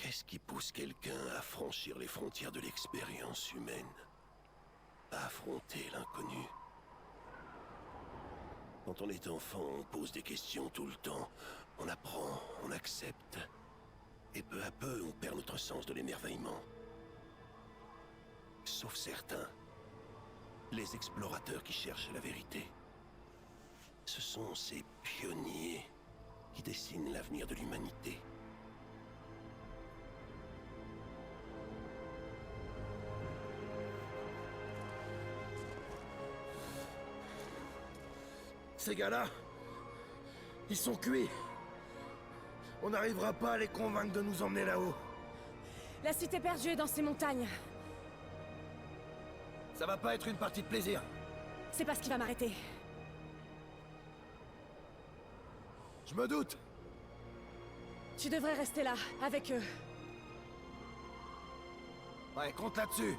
Qu'est-ce qui pousse quelqu'un à franchir les frontières de l'expérience humaine? À affronter l'inconnu? Quand on est enfant, on pose des questions tout le temps. On apprend, on accepte. Et peu à peu, on perd notre sens de l'émerveillement. Sauf certains. Les explorateurs qui cherchent la vérité. Ce sont ces pionniers qui dessinent l'avenir de l'humanité. Ces gars-là, ils sont cuits. On n'arrivera pas à les convaincre de nous emmener là-haut. La cité perdue est dans ces montagnes. Ça va pas être une partie de plaisir. C'est pas ce qui va m'arrêter. Je me doute. Tu devrais rester là, avec eux. Ouais, compte là-dessus.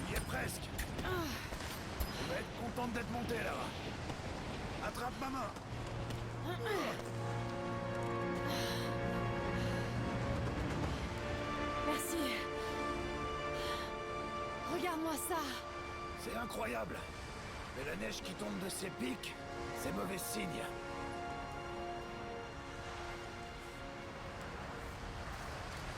Il y est presque. On va être contente d'être monté là-bas. Attrape ma main. Merci. Regarde-moi ça. C'est incroyable. Mais la neige qui tombe de ces pics, c'est mauvais signe.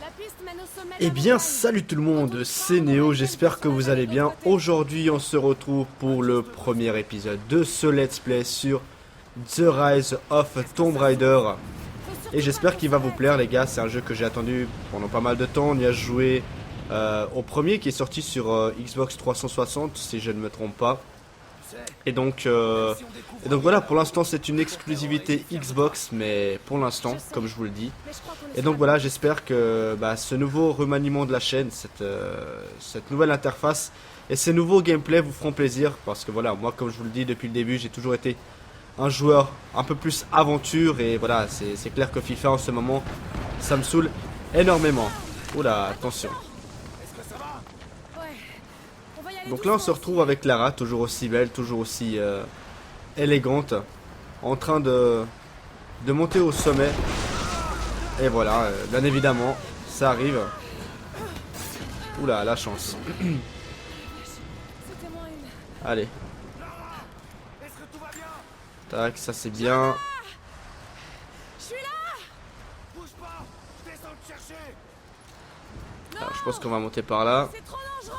La piste mène au sommet de Eh la bien montagne. salut tout le monde, c'est Néo, j'espère que vous allez bien. Aujourd'hui on se retrouve pour le premier épisode de ce let's play sur The Rise of Tomb Raider. Et j'espère qu'il va vous plaire les gars, c'est un jeu que j'ai attendu pendant pas mal de temps. On y a joué au premier qui est sorti sur Xbox 360 si je ne me trompe pas. Et donc voilà, pour l'instant c'est une exclusivité Xbox, mais pour l'instant, comme je vous le dis. Mais je crois qu'on est Et sur donc la voilà, j'espère que ce nouveau remaniement de la chaîne, cette nouvelle interface et ces nouveaux gameplays vous feront plaisir. Parce que voilà, moi comme je vous le dis depuis le début, j'ai toujours été un joueur un peu plus aventure. Et voilà, c'est clair que FIFA en ce moment, ça me saoule énormément. Oula, attention. Est-ce que ça va? Ouais. On va y aller Donc là on se doucement retrouve avec Lara, toujours aussi belle, toujours aussi élégante, en train de monter au sommet. Et voilà, bien évidemment, ça arrive. Oula, la chance. aussi. C'était moins une. Allez, Est-ce que tout va bien? tac, ça c'est bien. Je suis là. Bouge pas. Je descends te chercher. Alors, je pense qu'on va monter par là. C'est trop dangereux.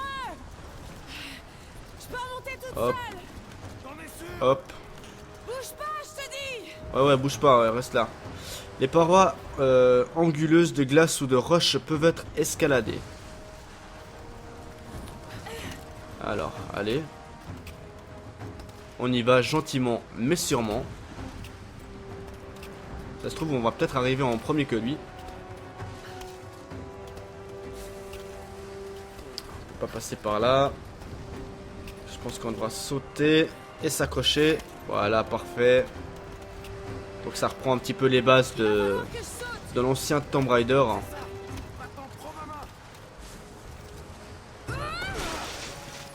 Je peux remonter toute Hop. seule. T'en es sûr? Hop. Bouge pas, je te dis. Ouais, bouge pas, ouais, reste là. Les parois anguleuses de glace ou de roche peuvent être escaladées. Alors, allez. On y va gentiment, mais sûrement. Ça se trouve, on va peut-être arriver en premier que lui. On peut pas passer par là. Je pense qu'on devra sauter et s'accrocher. Voilà, parfait. Donc ça reprend un petit peu les bases Il va falloir que je saute. de l'ancien Tomb Raider. Maintenant, prends ma main.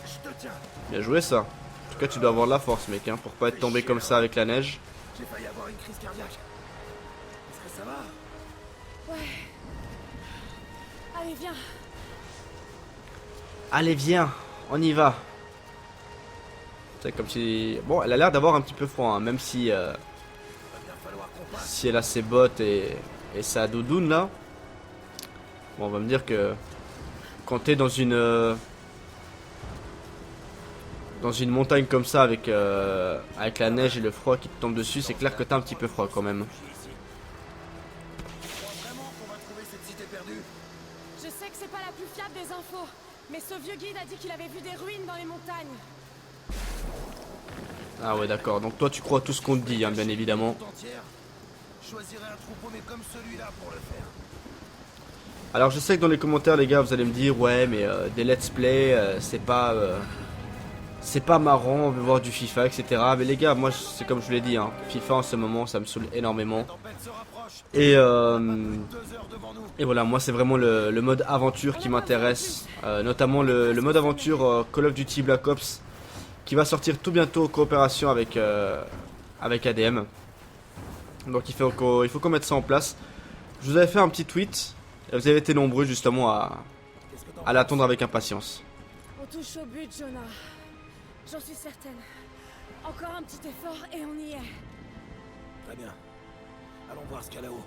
Je te tiens. Bien joué ça. En tout cas tu dois avoir de la force mec hein, pour pas être tombé comme ça avec la neige. J'ai failli avoir une crise cardiaque. Est-ce que ça va? Ouais. Allez, viens. Allez viens, on y va. C'est comme si... Bon elle a l'air d'avoir un petit peu froid hein, même si, Il va bien falloir qu'on passe. si elle a ses bottes et sa doudoune là. Bon on va me dire que quand t'es dans une montagne comme ça avec la neige et le froid qui te tombe dessus, c'est clair que t'as un petit peu froid quand même. Tu crois vraiment qu'on va trouver cette cité perdue? Je sais que c'est pas la plus fiable des infos, mais ce vieux guide a dit qu'il avait vu des ruines dans les montagnes. Ah ouais d'accord, donc toi tu crois à tout ce qu'on te dit hein, bien évidemment. Tout entière. Je choisirais un troupeau mais comme celui-là pour le faire. Alors je sais que dans les commentaires les gars vous allez me dire ouais mais des let's play c'est pas c'est pas marrant, on veut voir du FIFA, etc. Mais les gars, moi c'est comme je vous l'ai dit, hein, FIFA en ce moment ça me saoule énormément. Et voilà, moi c'est vraiment le mode aventure qui m'intéresse, notamment le mode aventure Call of Duty Black Ops qui va sortir tout bientôt en coopération avec ADM. Donc il faut qu'on mette ça en place. Je vous avais fait un petit tweet et vous avez été nombreux justement à l'attendre avec impatience. On touche au but, Jonah. J'en suis certaine. Encore un petit effort et on y est. Très bien. Allons voir ce qu'il y a là-haut.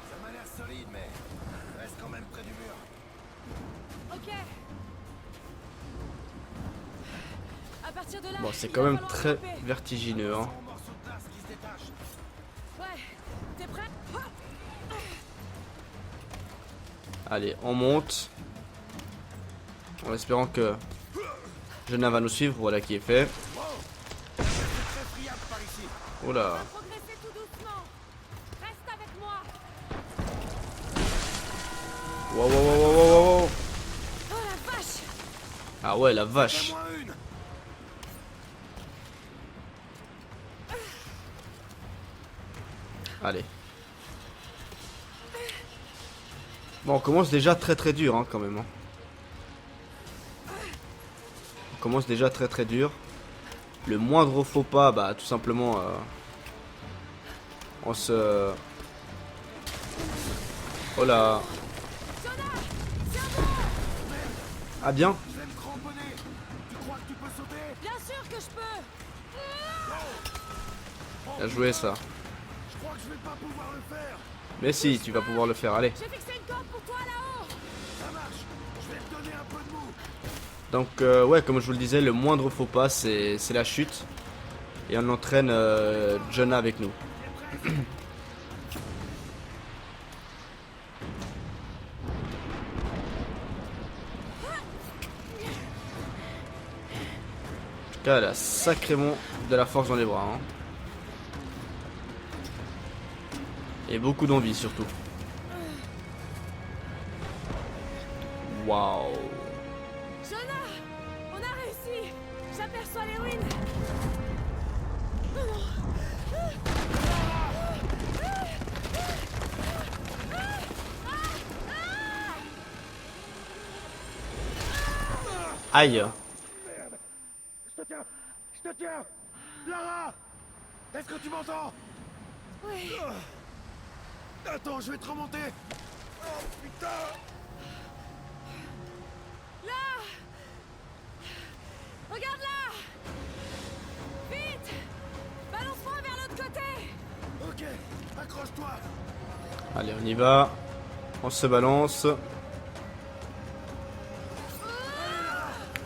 Ça m'a l'air solide, mais reste quand même près du mur. Ok. À partir de là. Bon, c'est il quand va même falloir très grimper. vertigineux, hein. Un morceau de glace qui se détache. Ouais. T'es prêt? Allez, on monte. En espérant que Jonah va nous suivre. Voilà qui est fait. C'est très friable par ici. Oh là. On va progresser tout doucement. Reste avec moi. Wow, wow, wow, wow, wow, wow. Oh la vache. Ah ouais, la vache. Fais-moi une. Allez. Bon, on commence déjà très dur, hein, quand même. Hein. On commence déjà très dur. Le moindre faux pas, bah, tout simplement, on se... Oh là. Ah bien. Je vais me cramponner. Tu crois que tu peux sauter? Bien sûr que je peux. Bien joué ça. Je crois que je vais pas pouvoir le faire. Mais si, tu vas pouvoir le faire, allez. J'ai fixé une corde pour toi là-haut. Ça marche. Je vais te donner un peu de mou. Donc ouais, comme je vous le disais, le moindre faux pas c'est la chute. Et on entraîne Jonah avec nous. En tout cas, elle a sacrément de la force dans les bras. Hein. Et beaucoup d'envie surtout. Waouh. Jonah, on a réussi. J'aperçois les ruines. Aïe. Je te tiens. Je te tiens. Lara, est-ce que tu m'entends? Oui. Attends, je vais te remonter. Oh putain. Là. Regarde là. Vite. Balance-moi vers l'autre côté. Ok, accroche-toi. Allez, on y va. On se balance.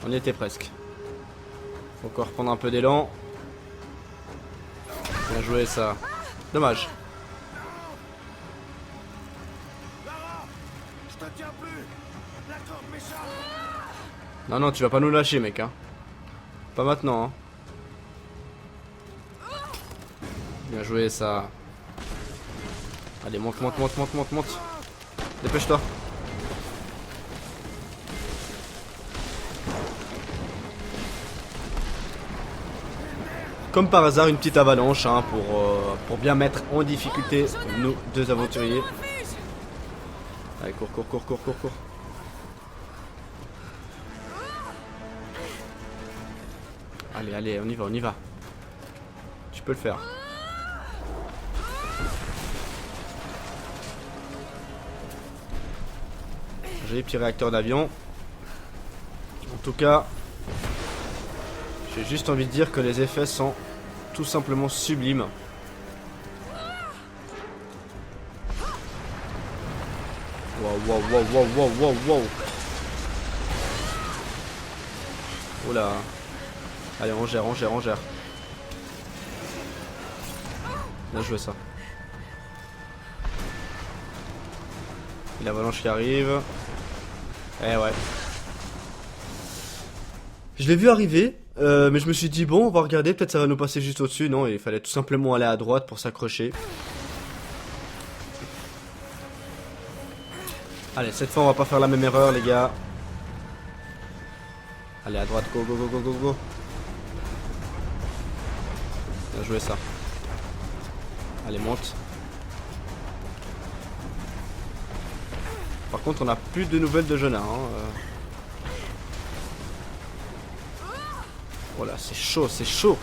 On y était presque. Faut encore prendre un peu d'élan. Bien joué ça. Dommage. Lara, je te tiens plus. La corde m'échappe. Non, non, tu vas pas nous lâcher, mec. Hein. Pas maintenant. Hein. Bien joué ça. Allez, monte, monte, monte, monte, monte, monte. Dépêche-toi. Comme par hasard, une petite avalanche hein, pour bien mettre en difficulté nos deux aventuriers. Refuge. Allez, cours, cours, cours, cours, cours, cours. Allez, allez, on y va, on y va. Tu peux le faire. Joli petit réacteur d'avion. En tout cas, j'ai juste envie de dire que les effets sont tout simplement sublimes. Wow, wow, wow, wow, wow, wow, wow. Oula. Allez, on gère, on gère, on gère. Bien joué ça. Et l'avalanche qui arrive. Eh ouais. Je l'ai vu arriver, mais je me suis dit bon, on va regarder, peut-être ça va nous passer juste au-dessus. Non, il fallait tout simplement aller à droite pour s'accrocher. Allez, cette fois on va pas faire la même erreur les gars. Allez à droite, go go go go go go. Bien joué ça. Allez monte. Par contre on a plus de nouvelles de Jonah Oh là c'est chaud, c'est chaud.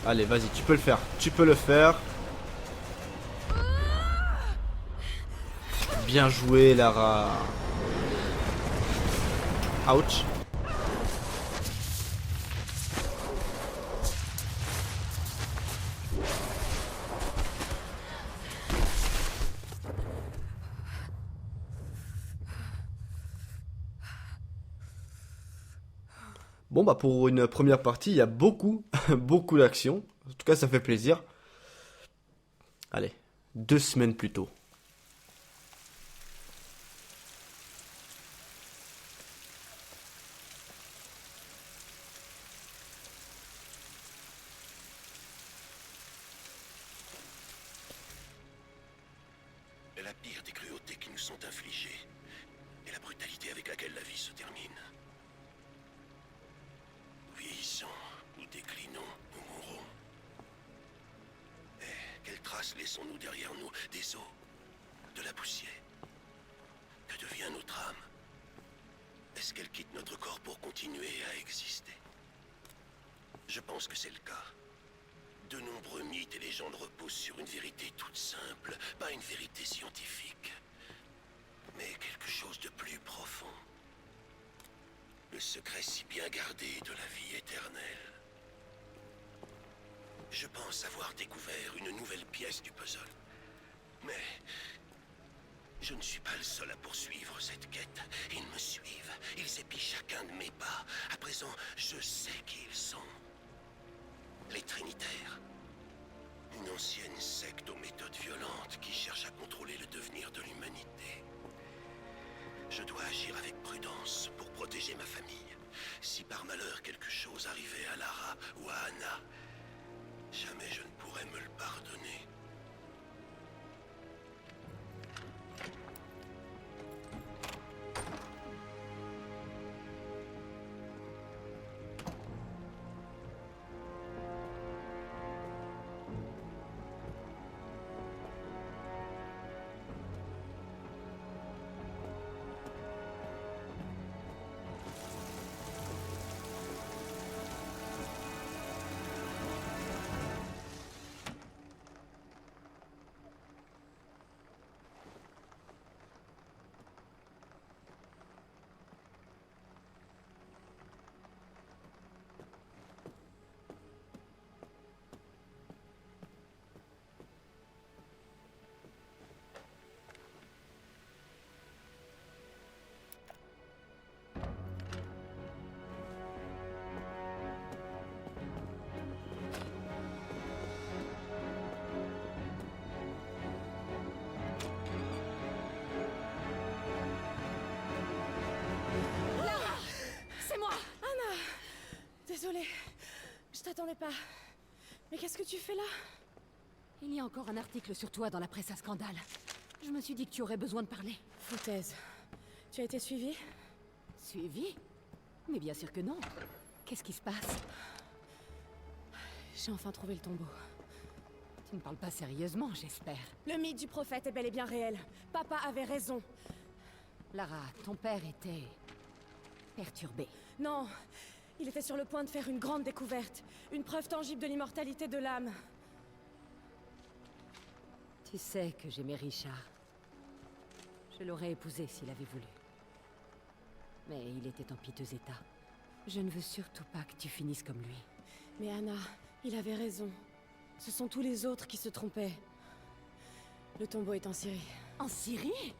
Allez vas-y tu peux le faire, tu peux le faire. Bien joué Lara. Ouch. Bon bah pour une première partie, il y a beaucoup, beaucoup d'action. En tout cas ça fait plaisir. Allez, 2 semaines plus tôt. La pire des cruautés qui nous sont infligées est la brutalité avec laquelle la vie se termine. Nous vieillissons, nous déclinons, nous mourrons. Et quelles traces laissons-nous derrière nous? Des os, de la poussière. Que devient notre âme? Est-ce qu'elle quitte notre corps pour continuer à exister? Je pense que c'est le cas. De nombreux mythes et légendes reposent sur une vérité toute simple, pas une vérité scientifique, mais quelque chose de plus profond. Le secret si bien gardé de la vie éternelle. Je pense avoir découvert une nouvelle pièce du puzzle. Mais je ne suis pas le seul à poursuivre cette quête. Ils me suivent, ils épient chacun de mes pas. À présent, je sais qui ils sont. Les Trinitaires. Une ancienne secte aux méthodes violentes qui cherche à contrôler le devenir de l'humanité. Je dois agir avec prudence pour protéger ma famille. Si par malheur quelque chose arrivait à Lara ou à Anna, jamais je ne pourrais me le pardonner. Désolée, je t'attendais pas. Mais qu'est-ce que tu fais là? Il y a encore un article sur toi dans la presse à scandale. Je me suis dit que tu aurais besoin de parler. Foutaise. Tu as été suivie? Suivi? Mais bien sûr que non. Qu'est-ce qui se passe? J'ai enfin trouvé le tombeau. Tu ne parles pas sérieusement, j'espère. Le mythe du prophète est bel et bien réel. Papa avait raison. Lara, ton père était... perturbé. Non, il était sur le point de faire une grande découverte. Une preuve tangible de l'immortalité de l'âme. Tu sais que j'aimais Richard. Je l'aurais épousé s'il avait voulu. Mais il était en piteux état. Je ne veux surtout pas que tu finisses comme lui. Mais Anna, il avait raison. Ce sont tous les autres qui se trompaient. Le tombeau est en Syrie. En Syrie?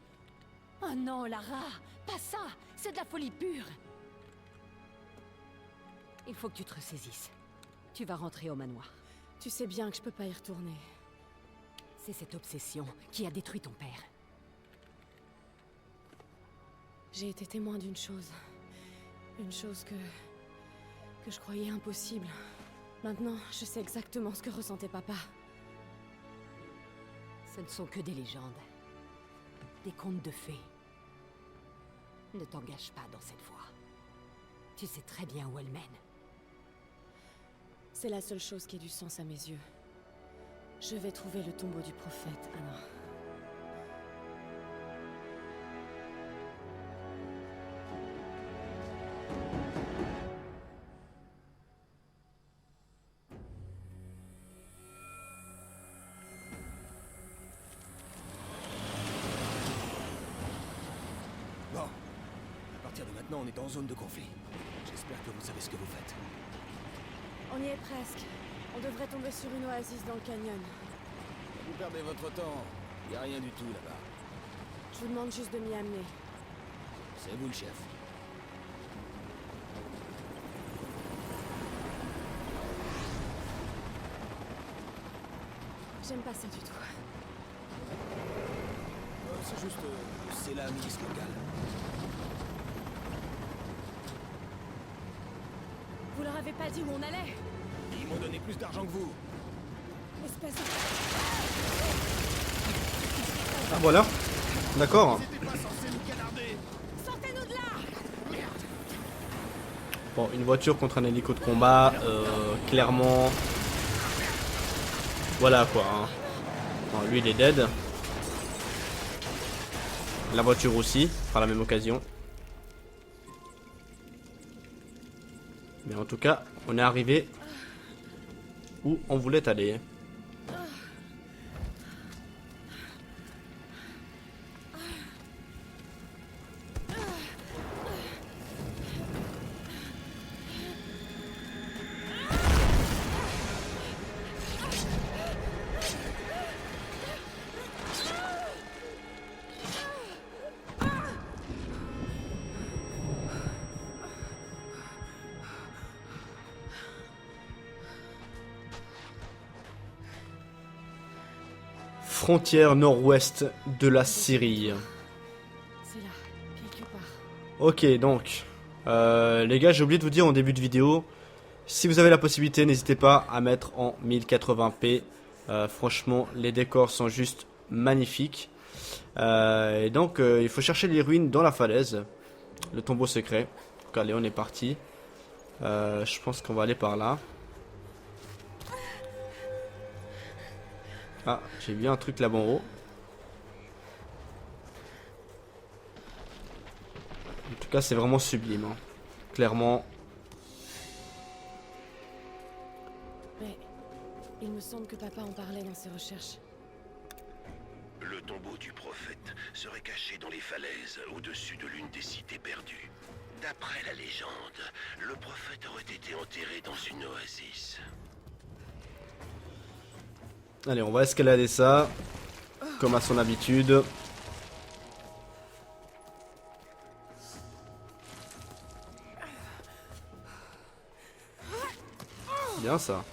Oh non, Lara! Pas ça! C'est de la folie pure! Il faut que tu te ressaisisses. Tu vas rentrer au manoir. Tu sais bien que je peux pas y retourner. C'est cette obsession qui a détruit ton père. J'ai été témoin d'une chose. Une chose que je croyais impossible. Maintenant, je sais exactement ce que ressentait papa. Ce ne sont que des légendes. Des contes de fées. Ne t'engage pas dans cette voie. Tu sais très bien où elle mène. C'est la seule chose qui ait du sens à mes yeux. Je vais trouver le tombeau du prophète, Anna. Bon. À partir de maintenant, on est en zone de conflit. J'espère que vous savez ce que vous faites. On y est presque. On devrait tomber sur une oasis dans le canyon. Vous perdez votre temps. Y a rien du tout là-bas. Je vous demande juste de m'y amener. C'est vous le chef. J'aime pas ça du tout. C'est juste... c'est la milice locale. Vous leur avez pas dit où on allait? Ils m'ont donné plus d'argent que vous. Espèce de... Ah voilà. D'accord. T'es pas censé nous canarder. Sortez-nous de là! Bon, une voiture contre un hélico de combat, clairement... Voilà quoi. Hein. Bon, lui il est dead. La voiture aussi, par la même occasion. Mais en tout cas, on est arrivé où on voulait aller. Frontière nord-ouest de la Syrie. C'est là, quelque part. Ok, donc, les gars, j'ai oublié de vous dire en début de vidéo, si vous avez la possibilité, n'hésitez pas à mettre en 1080p. Franchement, les décors sont juste magnifiques. Et donc, il faut chercher les ruines dans la falaise, le tombeau secret. Donc, allez, on est parti. Je pense qu'on va aller par là. Ah, j'ai vu un truc là-bas en haut. En tout cas, c'est vraiment sublime. Hein. Clairement. Mais il me semble que papa en parlait dans ses recherches. Le tombeau du prophète serait caché dans les falaises au-dessus de l'une des cités perdues. D'après la légende, le prophète aurait été enterré dans une oasis. Allez, on va escalader ça. Comme à son habitude. Bien ça.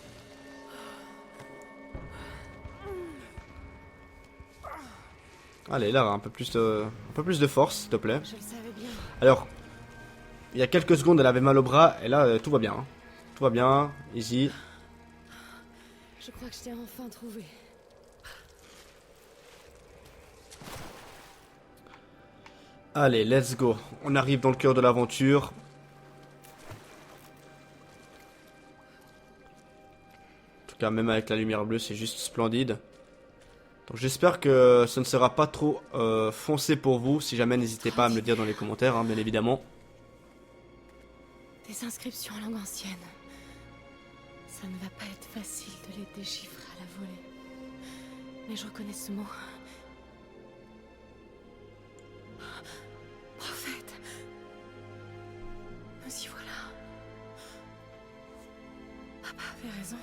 Allez, là, un peu plus de force, s'il te plaît. Je le savais bien. Alors, il y a quelques secondes, elle avait mal au bras, et là, tout va bien. Hein. Tout va bien, easy. Je crois que je t'ai enfin trouvé. Allez, let's go. On arrive dans le cœur de l'aventure. En tout cas, même avec la lumière bleue, c'est juste splendide. Donc j'espère que ce ne sera pas trop foncé pour vous. Si jamais, n'hésitez pas à me le dire dans les commentaires, hein, bien évidemment. Des inscriptions en langue ancienne. Ça ne va pas être facile de les déchiffrer à la volée. Mais je reconnais ce mot. Prophète. Nous y voilà. Papa avait raison.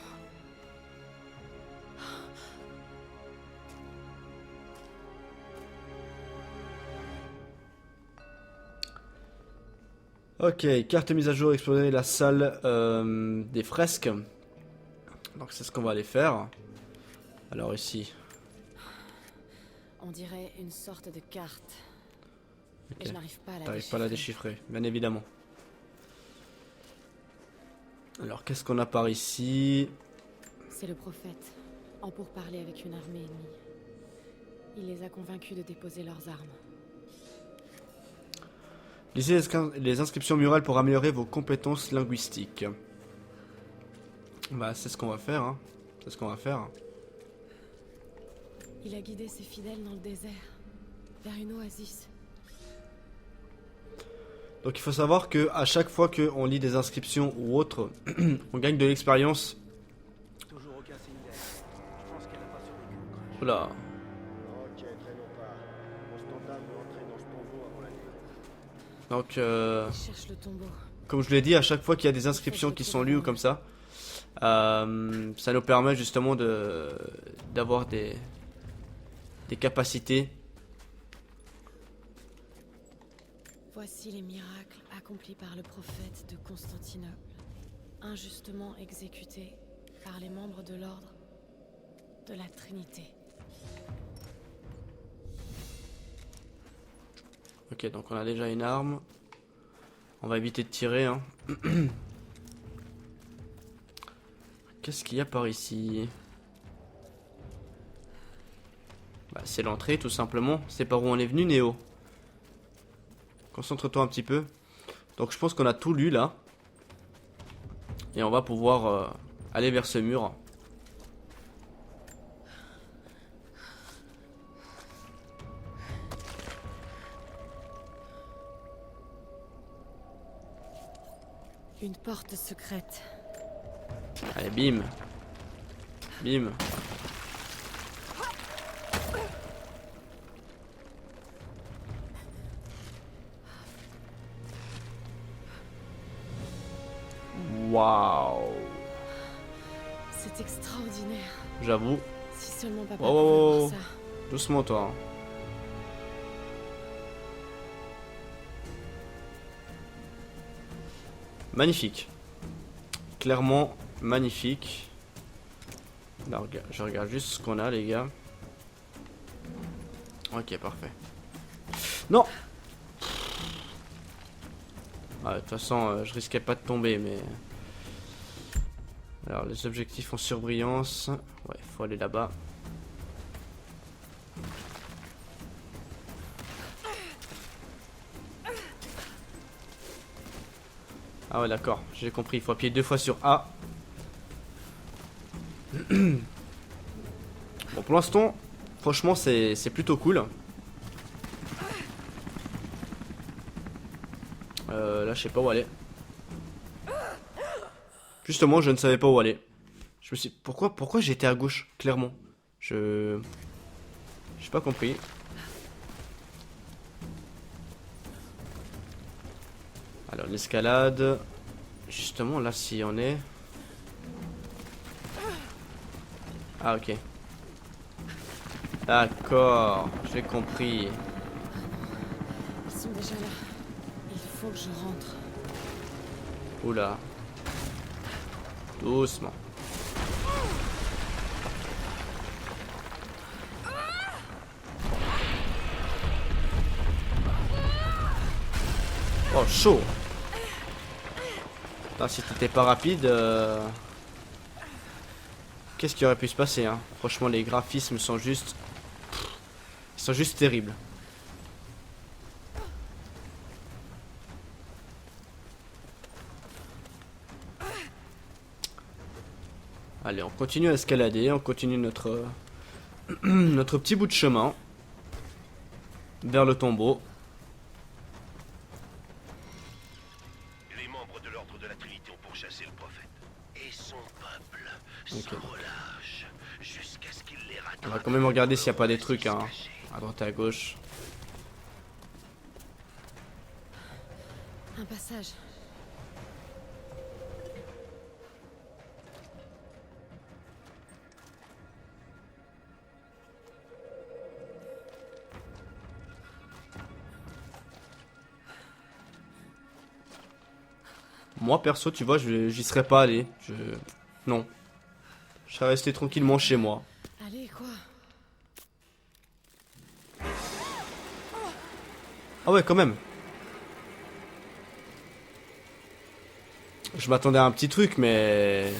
Ok, carte mise à jour, explorer la salle des fresques. Donc c'est ce qu'on va aller faire. Alors ici. On dirait une sorte de carte. Ok. Et je n'arrive pas à la T'arrives déchiffrer. pas à la déchiffrer, bien évidemment. Alors qu'est-ce qu'on a par ici? C'est le prophète, en pourparlers avec une armée ennemie. Il les a convaincus de déposer leurs armes. Lisez les inscriptions murales pour améliorer vos compétences linguistiques. Bah, c'est ce qu'on va faire, hein. C'est ce qu'on va faire. Il a guidé ses fidèles dans le désert, vers une oasis. Donc il faut savoir que à chaque fois qu'on lit des inscriptions ou autres, on gagne de l'expérience. Toujours aucun signe d'air. Je pense qu'elle a pas survécu au crash. Oula. Ok, traînons pas. On se tentame de rentrer dans ce tombeau avant la nuit. Donc Il cherche le tombeau. comme je l'ai dit, à chaque fois qu'il y a des inscriptions qui sont lues ou comme ça, ça nous permet justement d'avoir des capacités. Voici les miracles accomplis par le prophète de Constantinople, injustement exécuté par les membres de l'ordre de la Trinité. Ok, donc on a déjà une arme. On va éviter de tirer, hein. Qu'est-ce qu'il y a par ici? Bah, c'est l'entrée tout simplement. C'est par où on est venu, Néo. Concentre-toi un petit peu. Donc je pense qu'on a tout lu là. Et on va pouvoir aller vers ce mur. Une porte secrète. Allez, bim. Bim. Waouh. C'est extraordinaire. J'avoue. Si seulement papa Wow, pouvait wow, wow. voir ça. Doucement toi. Magnifique. Clairement magnifique. Là, je regarde juste ce qu'on a les gars. Ok, parfait. Non. Ah, de toute façon, je risquais pas de tomber, mais... Alors, les objectifs en surbrillance. Ouais, faut aller là-bas. Ah ouais, d'accord, j'ai compris. Il faut appuyer 2 fois sur A. Bon, pour l'instant, franchement, c'est plutôt cool. Là, je sais pas où aller. Justement, je ne savais pas où aller. Je me suis... Pourquoi j'étais à gauche, clairement? J'ai pas compris. Alors, l'escalade... Justement, là, si on est... Ah, ok. D'accord, j'ai compris. Ils sont déjà là. Il faut que je rentre. Oula. Doucement. Oh, chaud. Putain, si t'étais pas rapide... Qu'est-ce qui aurait pu se passer, hein? Franchement, les graphismes sont juste... Ils sont juste terribles. Allez, on continue à escalader, on continue notre... notre petit bout de chemin. Vers le tombeau. Les membres de l'ordre de la Trinité ont pourchassé le prophète. Et son peuple Ok. s'en relâche jusqu'à ce qu'il les rattrape. On va quand même regarder s'il n'y a pas des trucs, hein. À droite et à gauche. Un passage. Moi perso, tu vois, j'y serais pas allé. Non. Je serais resté tranquillement chez moi. Allez, quoi? Ah ouais, quand même. Je m'attendais à un petit truc, mais...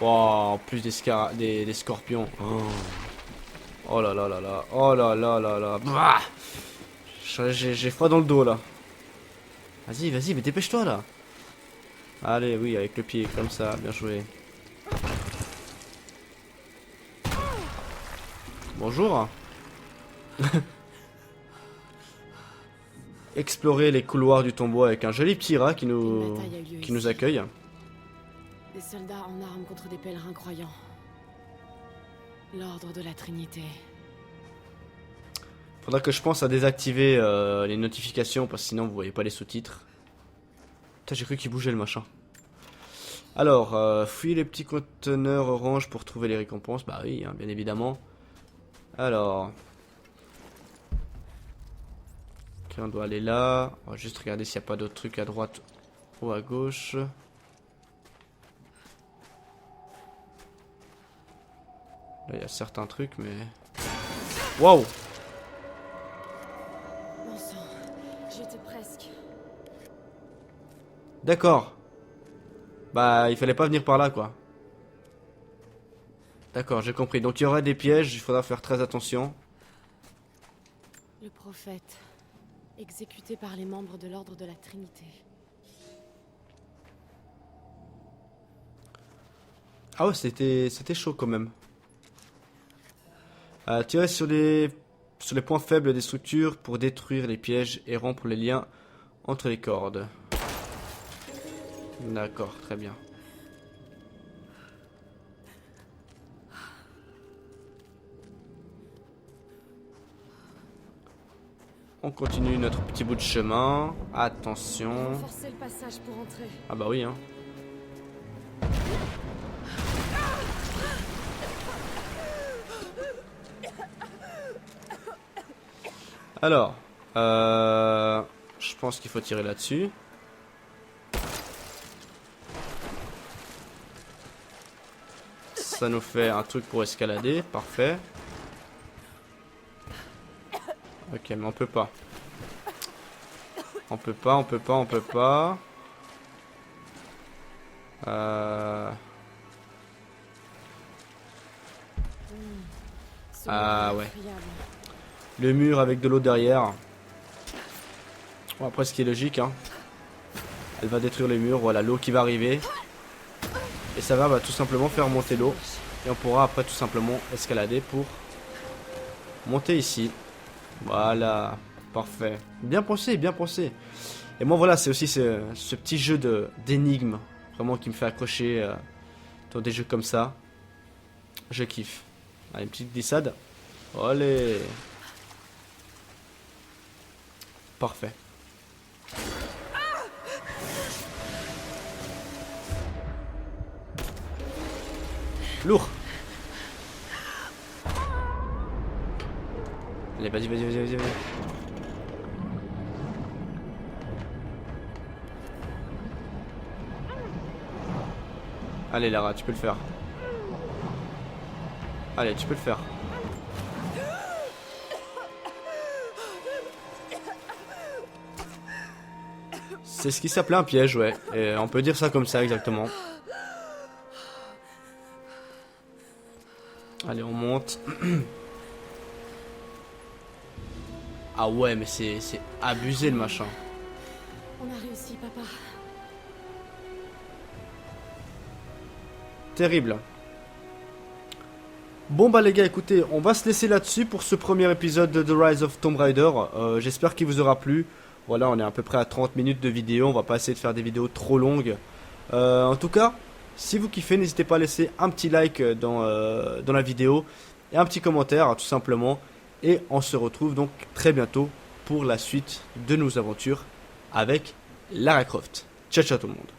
Wow, en plus des scorpions. Oh. Oh là là là là. Oh là là là là. Bah, j'ai froid dans le dos là. Vas-y, vas-y, mais dépêche-toi là. Allez, oui, avec le pied, comme ça, bien joué. Bonjour. Explorer les couloirs du tombeau avec un joli petit rat qui nous accueille. Des soldats en armes contre des pèlerins croyants. L'ordre de la Trinité. Faudra que je pense à désactiver les notifications parce que sinon vous voyez pas les sous-titres. Putain, j'ai cru qu'il bougeait le machin. Alors, fouiller les petits conteneurs orange pour trouver les récompenses. Bah oui, hein, bien évidemment. Alors... ok, on doit aller là. On va juste regarder s'il n'y a pas d'autres trucs à droite ou à gauche. Là, il y a certains trucs, mais... Waouh! Bon sang, j'étais presque. D'accord. Bah, il fallait pas venir par là, quoi. D'accord, j'ai compris. Donc, il y aura des pièges, il faudra faire très attention. Le prophète, exécuté par les membres de l'ordre de la Trinité. Ah ouais, c'était chaud quand même. Tirer sur les points faibles des structures pour détruire les pièges et rompre les liens entre les cordes. D'accord, très bien. On continue notre petit bout de chemin. Attention. Forcer le passage pour entrer. Ah bah oui, hein. Alors, je pense qu'il faut tirer là-dessus. Ça nous fait un truc pour escalader, parfait. Ok, mais on peut pas. On peut pas, on peut pas, on peut pas. Ah ouais. Le mur avec de l'eau derrière. Bon, après, ce qui est logique, hein. Elle va détruire les murs, voilà, l'eau qui va arriver. Et ça va tout simplement faire monter l'eau. Et on pourra après tout simplement escalader pour monter ici. Voilà, parfait. Bien pensé, bien pensé. Et moi voilà, c'est aussi ce petit jeu d'énigmes vraiment qui me fait accrocher dans des jeux comme ça. Je kiffe. Allez, une petite glissade. Allez. Parfait. Lourd. Allez, vas-y, vas-y, vas-y, vas-y. Allez, Lara, tu peux le faire. Allez, tu peux le faire. C'est ce qui s'appelait un piège, ouais. Et on peut dire ça comme ça, exactement. Allez, on monte. Ah ouais, mais c'est abusé le machin. On a réussi, papa. Terrible. Bon bah les gars, écoutez, on va se laisser là-dessus pour ce premier épisode de The Rise of Tomb Raider. J'espère qu'il vous aura plu. Voilà, on est à peu près à 30 minutes de vidéo. On va pas essayer de faire des vidéos trop longues. En tout cas, si vous kiffez, n'hésitez pas à laisser un petit like dans la vidéo et un petit commentaire, tout simplement. Et on se retrouve donc très bientôt pour la suite de nos aventures avec Lara Croft. Ciao ciao tout le monde.